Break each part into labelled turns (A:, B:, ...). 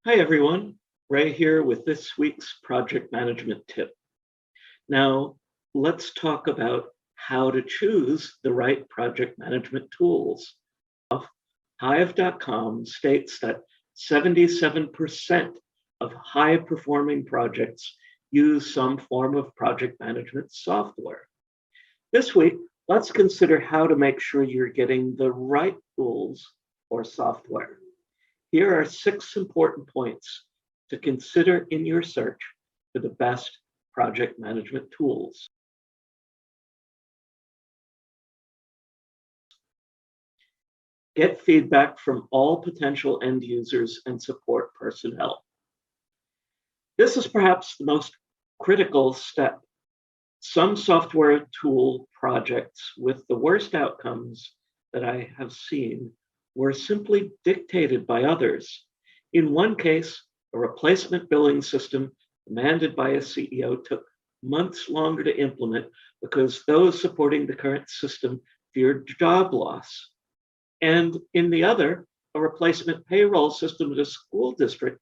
A: Hi everyone, Ray here with this week's project management tip. Now, let's talk about how to choose the right project management tools. Hive.com states that 77% of high-performing projects use some form of project management software. This week, let's consider how to make sure you're getting the right tools or software. Here are 6 important points to consider in your search for the best project management tools. Get feedback from all potential end users and support personnel. This is perhaps the most critical step. Some software tool projects with the worst outcomes that I have seen were simply dictated by others. In one case, a replacement billing system demanded by a CEO took months longer to implement because those supporting the current system feared job loss. And in the other, a replacement payroll system at a school district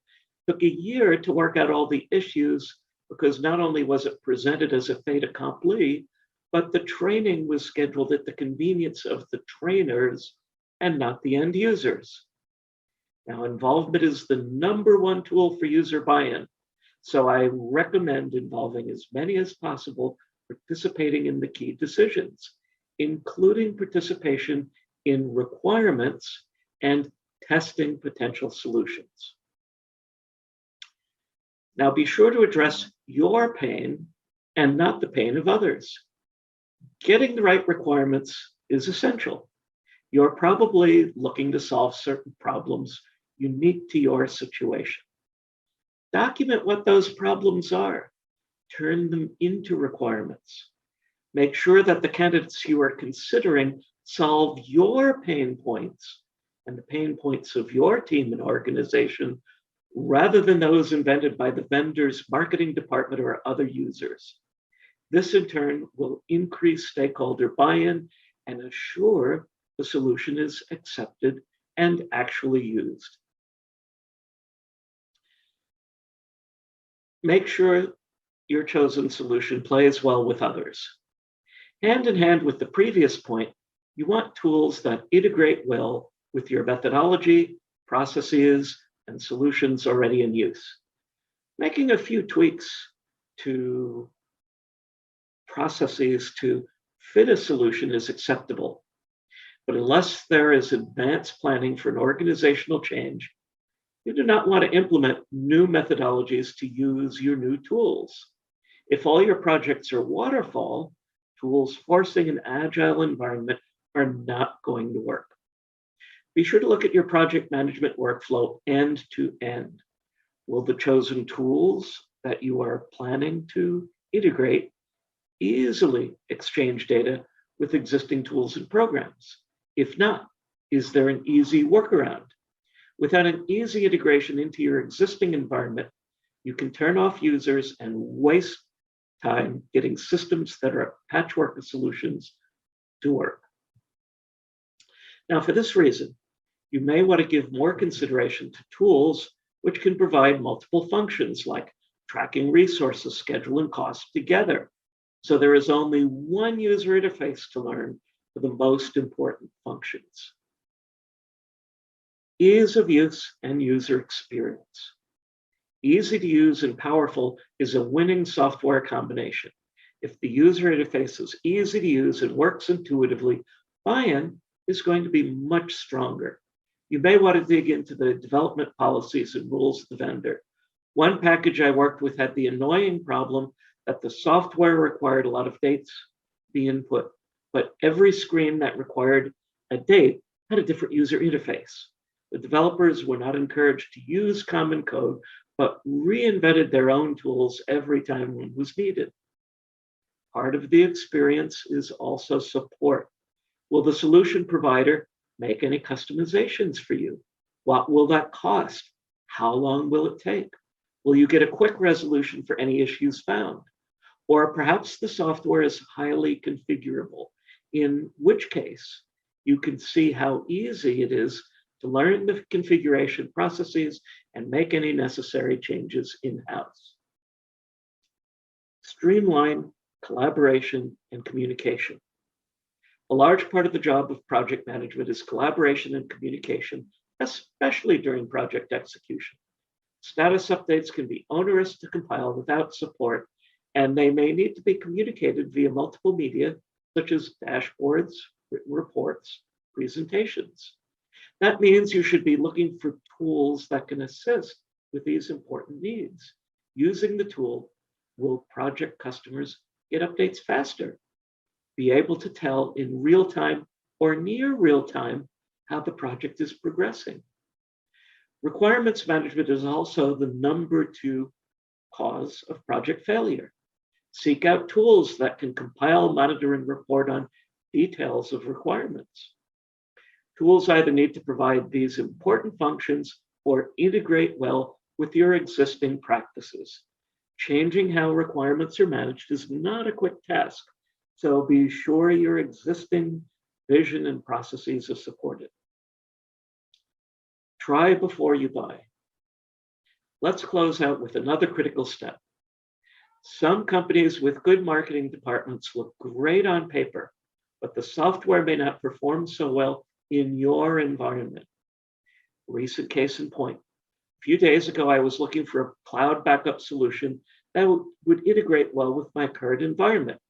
A: took a year to work out all the issues because not only was it presented as a fait accompli, but the training was scheduled at the convenience of the trainers and not the end users. Now, involvement is the #1 tool for user buy-in, so I recommend involving as many as possible participating in the key decisions, including participation in requirements and testing potential solutions. Now, be sure to address your pain and not the pain of others. Getting the right requirements is essential. You're probably looking to solve certain problems unique to your situation. Document what those problems are. Turn them into requirements. Make sure that the candidates you are considering solve your pain points and the pain points of your team and organization rather than those invented by the vendor's marketing department or other users. This in turn will increase stakeholder buy-in and assure the solution is accepted and actually used. Make sure your chosen solution plays well with others. Hand in hand with the previous point, you want tools that integrate well with your methodology, processes, and solutions already in use. Making a few tweaks to processes to fit a solution is acceptable. But unless there is advanced planning for an organizational change, you do not want to implement new methodologies to use your new tools. If all your projects are waterfall, tools forcing an agile environment are not going to work. Be sure to look at your project management workflow end to end. Will the chosen tools that you are planning to integrate easily exchange data with existing tools and programs? If not, is there an easy workaround? Without an easy integration into your existing environment, you can turn off users and waste time getting systems that are a patchwork of solutions to work. Now, for this reason, you may want to give more consideration to tools which can provide multiple functions like tracking resources, schedule, and cost together. So there is only one user interface to learn for the most important functions. Ease of use and user experience. Easy to use and powerful is a winning software combination. If the user interface is easy to use and works intuitively, buy-in is going to be much stronger. You may want to dig into the development policies and rules of the vendor. One package I worked with had the annoying problem that the software required a lot of dates to be input, but every screen that required a date had a different user interface. The developers were not encouraged to use common code, but reinvented their own tools every time one was needed. Part of the experience is also support. Will the solution provider make any customizations for you? What will that cost? How long will it take? Will you get a quick resolution for any issues found? Or perhaps the software is highly configurable, in which case you can see how easy it is to learn the configuration processes and make any necessary changes in-house. Streamline collaboration and communication. A large part of the job of project management is collaboration and communication, especially during project execution. Status updates can be onerous to compile without support, and they may need to be communicated via multiple media, such as dashboards, written reports, presentations. That means you should be looking for tools that can assist with these important needs. Using the tool, will project customers get updates faster? Be able to tell in real time or near real time how the project is progressing. Requirements management is also the number 2 cause of project failure. Seek out tools that can compile, monitor, and report on details of requirements. Tools either need to provide these important functions or integrate well with your existing practices. Changing how requirements are managed is not a quick task, so be sure your existing vision and processes are supported. Try before you buy. Let's close out with another critical step. Some companies with good marketing departments look great on paper, but the software may not perform so well in your environment. Recent case in point. A few days ago, I was looking for a cloud backup solution that would integrate well with my current environment.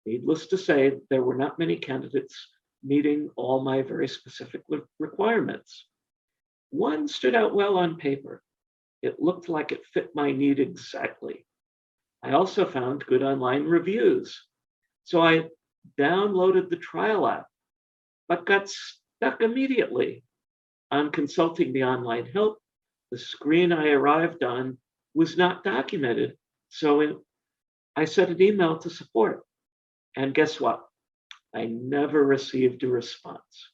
A: Needless to say, there were not many candidates meeting all my very specific requirements. One stood out well on paper. It looked like it fit my need exactly. I also found good online reviews. So I downloaded the trial app, but got stuck immediately. On consulting the online help, the screen I arrived on was not documented. So I sent an email to support. And guess what? I never received a response.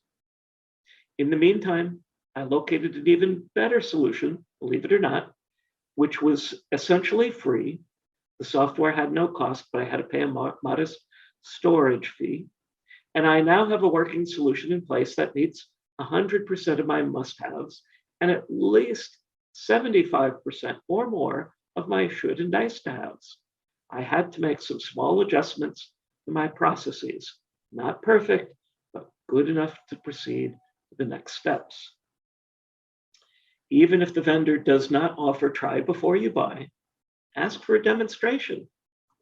A: In the meantime, I located an even better solution, believe it or not, which was essentially free. The software had no cost, but I had to pay a modest storage fee. And I now have a working solution in place that meets 100% of my must-haves and at least 75% or more of my should and nice-to-haves. I had to make some small adjustments to my processes. Not perfect, but good enough to proceed to the next steps. Even if the vendor does not offer try before you buy, ask for a demonstration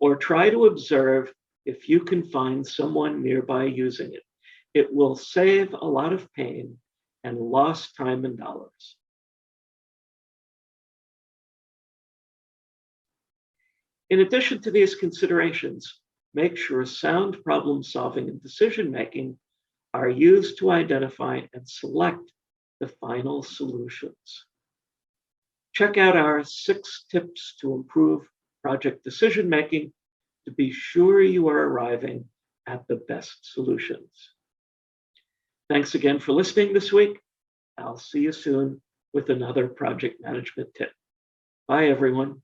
A: or try to observe if you can find someone nearby using it. It will save a lot of pain and lost time and dollars. In addition to these considerations, make sure sound problem solving and decision making are used to identify and select the final solutions. Check out our 6 tips to improve project decision making to be sure you are arriving at the best solutions. Thanks again for listening this week. I'll see you soon with another project management tip. Bye, everyone.